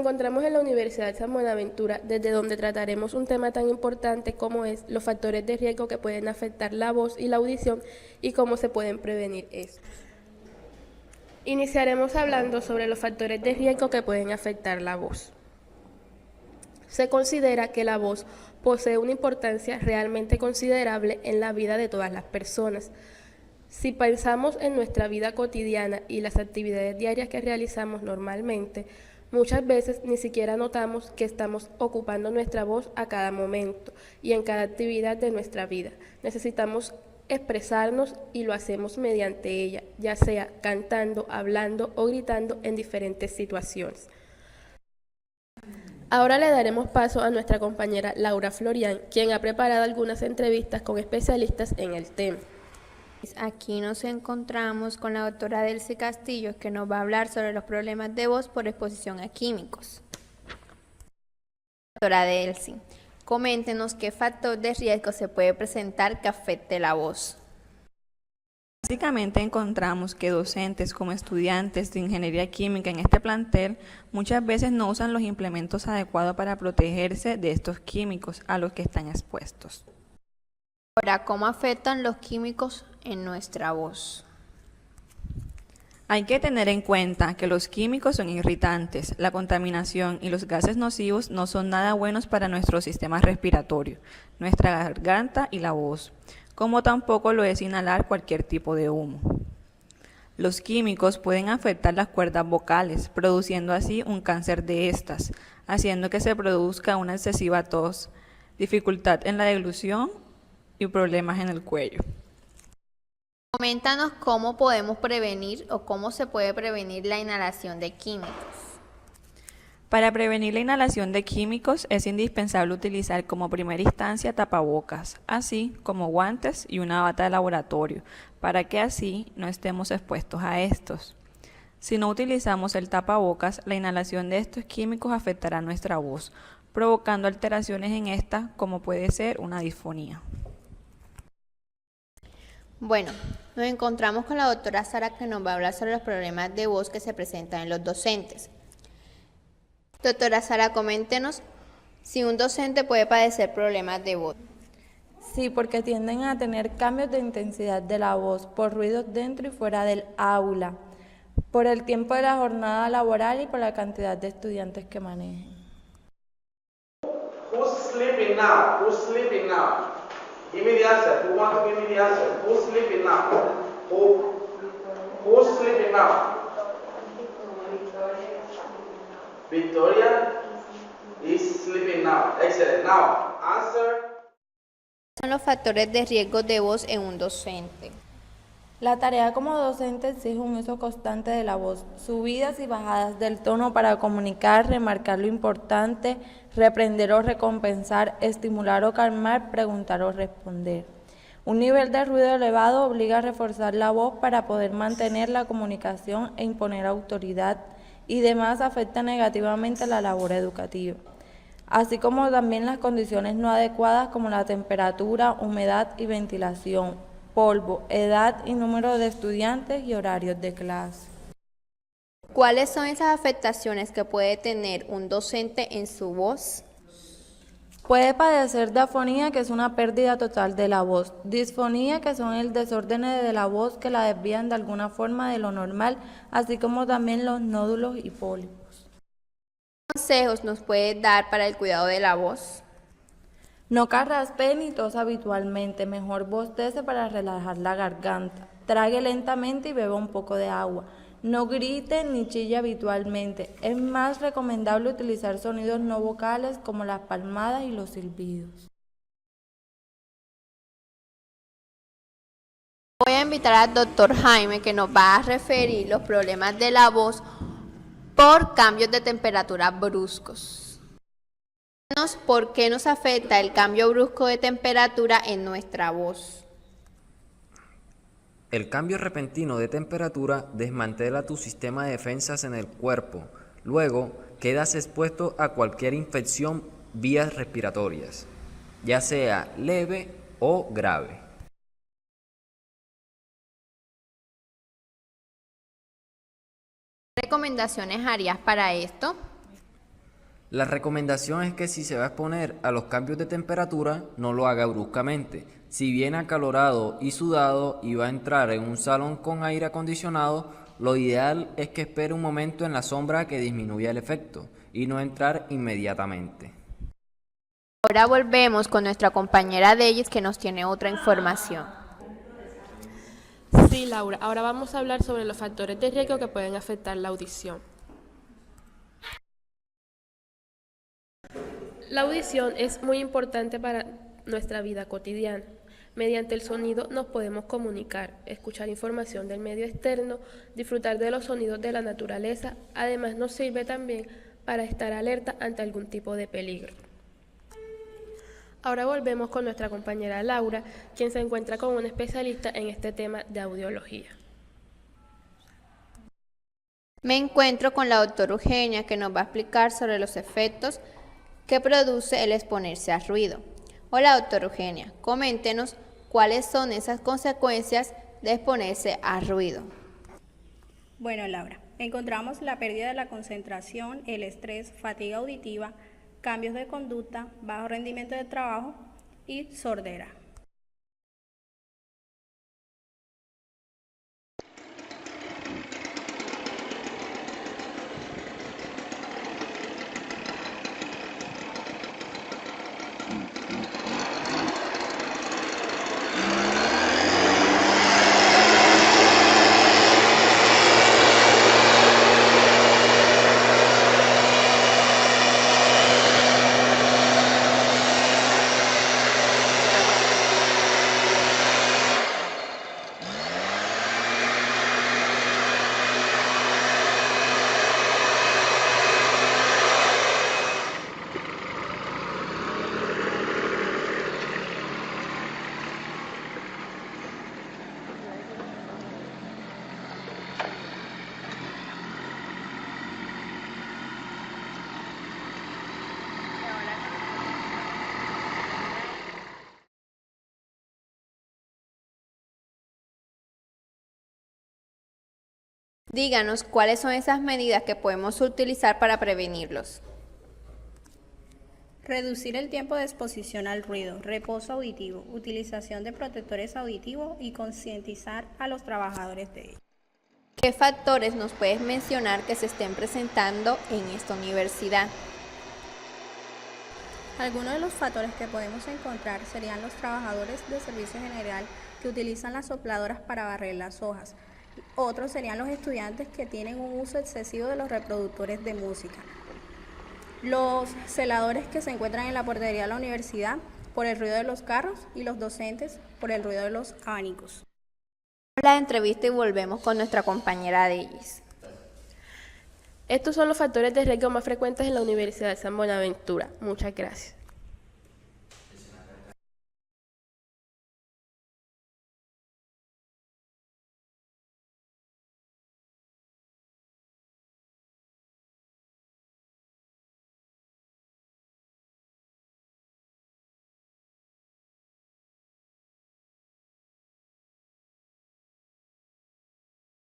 encontramos en la Universidad San Buenaventura, desde donde trataremos un tema tan importante como es los factores de riesgo que pueden afectar la voz y la audición y cómo se pueden prevenir estos. Iniciaremos hablando sobre los factores de riesgo que pueden afectar la voz. Se considera que la voz posee una importancia realmente considerable en la vida de todas las personas. Si pensamos en nuestra vida cotidiana y las actividades diarias que realizamos normalmente, muchas veces ni siquiera notamos que estamos ocupando nuestra voz a cada momento y en cada actividad de nuestra vida. Necesitamos expresarnos y lo hacemos mediante ella, ya sea cantando, hablando o gritando en diferentes situaciones. Ahora le daremos paso a nuestra compañera Laura Florian, quien ha preparado algunas entrevistas con especialistas en el tema. Aquí nos encontramos con la doctora Delcy Castillo, que nos va a hablar sobre los problemas de voz por exposición a químicos. Doctora Delcy, coméntenos qué factor de riesgo se puede presentar que afecte la voz. Básicamente encontramos que docentes como estudiantes de ingeniería química en este plantel muchas veces no usan los implementos adecuados para protegerse de estos químicos a los que están expuestos. Ahora, ¿cómo afectan los químicos en nuestra voz? Hay que tener en cuenta que los químicos son irritantes, la contaminación y los gases nocivos no son nada buenos para nuestro sistema respiratorio, nuestra garganta y la voz, como tampoco lo es inhalar cualquier tipo de humo. Los químicos pueden afectar las cuerdas vocales, produciendo así un cáncer de estas, haciendo que se produzca una excesiva tos, dificultad en la deglución y problemas en el cuello. Coméntanos cómo podemos prevenir o cómo se puede prevenir la inhalación de químicos. Para prevenir la inhalación de químicos es indispensable utilizar como primera instancia tapabocas, así como guantes y una bata de laboratorio, para que así no estemos expuestos a estos. Si no utilizamos el tapabocas, la inhalación de estos químicos afectará nuestra voz, provocando alteraciones en esta, como puede ser una disfonía. Bueno, nos encontramos con la doctora Sara, que nos va a hablar sobre los problemas de voz que se presentan en los docentes. Doctora Sara, coméntenos si un docente puede padecer problemas de voz. Sí, porque tienden a tener cambios de intensidad de la voz por ruidos dentro y fuera del aula, por el tiempo de la jornada laboral y por la cantidad de estudiantes que manejen. Who's sleeping now? Who's sleeping now? Give me the answer. Who wants to give me the answer? Who's sleeping now? Who's sleeping now? Victoria is sleeping now. Excellent. Now, answer. ¿Cuáles son los factores de riesgo de voz en un docente? La tarea como docente exige un uso constante de la voz, subidas y bajadas del tono para comunicar, remarcar lo importante, reprender o recompensar, estimular o calmar, preguntar o responder. Un nivel de ruido elevado obliga a reforzar la voz para poder mantener la comunicación e imponer autoridad, y demás afecta negativamente la labor educativa, así como también las condiciones no adecuadas como la temperatura, humedad y ventilación, polvo, edad y número de estudiantes y horarios de clase. ¿Cuáles son esas afectaciones que puede tener un docente en su voz? Puede padecer de afonía, que es una pérdida total de la voz, disfonía, que son el desorden de la voz que la desvían de alguna forma de lo normal, así como también los nódulos y pólipos. ¿Qué consejos nos puede dar para el cuidado de la voz? No carraspee ni tos habitualmente, mejor bostece para relajar la garganta. Trague lentamente y beba un poco de agua. No grite ni chille habitualmente. Es más recomendable utilizar sonidos no vocales como las palmadas y los silbidos. Voy a invitar al doctor Jaime, que nos va a referir los problemas de la voz por cambios de temperatura bruscos. ¿Por qué nos afecta el cambio brusco de temperatura en nuestra voz? El cambio repentino de temperatura desmantela tu sistema de defensas en el cuerpo. Luego quedas expuesto a cualquier infección vías respiratorias, ya sea leve o grave. ¿Qué recomendaciones harías para esto? La recomendación es que si se va a exponer a los cambios de temperatura, no lo haga bruscamente. Si viene acalorado y sudado y va a entrar en un salón con aire acondicionado, lo ideal es que espere un momento en la sombra a que disminuya el efecto y no entrar inmediatamente. Ahora volvemos con nuestra compañera Deyes que nos tiene otra información. Sí, Laura, ahora vamos a hablar sobre los factores de riesgo que pueden afectar la audición. La audición es muy importante para nuestra vida cotidiana. Mediante el sonido nos podemos comunicar, escuchar información del medio externo, disfrutar de los sonidos de la naturaleza. Además, nos sirve también para estar alerta ante algún tipo de peligro. Ahora volvemos con nuestra compañera Laura, quien se encuentra con un especialista en este tema de audiología. Me encuentro con la doctora Eugenia que nos va a explicar sobre los efectos que produce el exponerse al ruido. Hola doctora Eugenia, coméntenos cuáles son esas consecuencias de exponerse al ruido. Bueno, Laura, encontramos la pérdida de la concentración, el estrés, fatiga auditiva, cambios de conducta, bajo rendimiento de trabajo y sordera. Díganos cuáles son esas medidas que podemos utilizar para prevenirlos. Reducir el tiempo de exposición al ruido, reposo auditivo, utilización de protectores auditivos y concientizar a los trabajadores de ellos. ¿Qué factores nos puedes mencionar que se estén presentando en esta universidad? Algunos de los factores que podemos encontrar serían los trabajadores de servicio general que utilizan las sopladoras para barrer las hojas. Otros serían los estudiantes que tienen un uso excesivo de los reproductores de música. Los celadores que se encuentran en la portería de la universidad por el ruido de los carros y los docentes por el ruido de los abanicos. La entrevista y volvemos con nuestra compañera Deyes. Estos son los factores de riesgo más frecuentes en la Universidad de San Buenaventura. Muchas gracias.